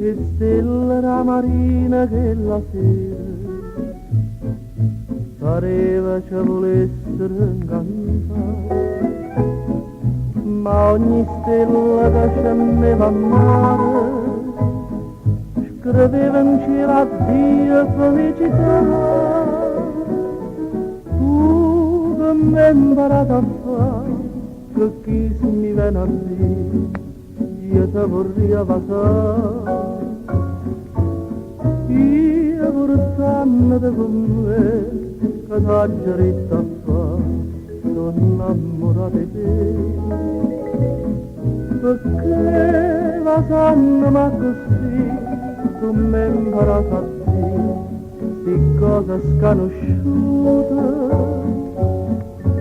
che stella la marina che la sera pareva ci volessero incantare, ma ogni stella che scendeva a mare scriveva in cielo addio felicità. Tu che mi hai imparato a fare, che chi se mi viene a dire, io te vorrei passare. Io portandoti con me, che t'ha già a fare, sono innamorato di te. Perché passando ma così, tu mi hai imparato a dire, di cose sconosciute,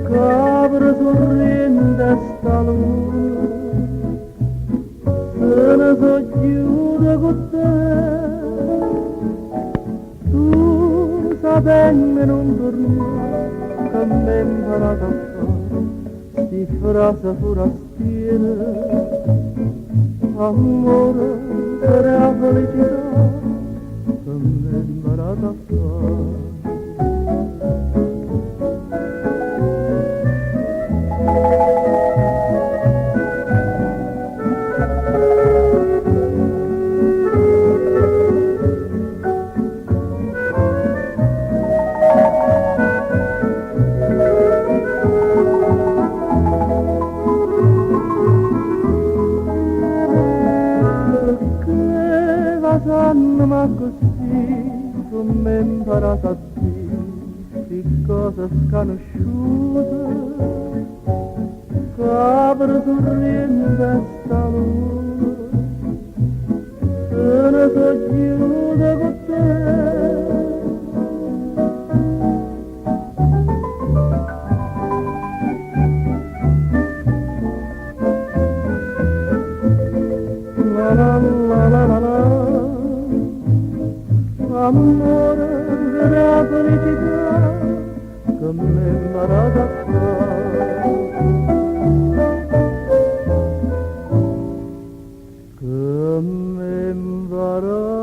che apre sorrente sta luna, se ne soggiude con te. Tu sapendo non tornare, che mi hai imparato a fare, sti frase forastiere, amore per la felicità, che mi hai imparato a fare. Ma così tu mi hai imparato a dire di cose sconosciute, che apre sorrente sta luna, se ne soggiude con te. La la la la la la, amore della felicità, che mi hai imparato a fare, che mi hai imparato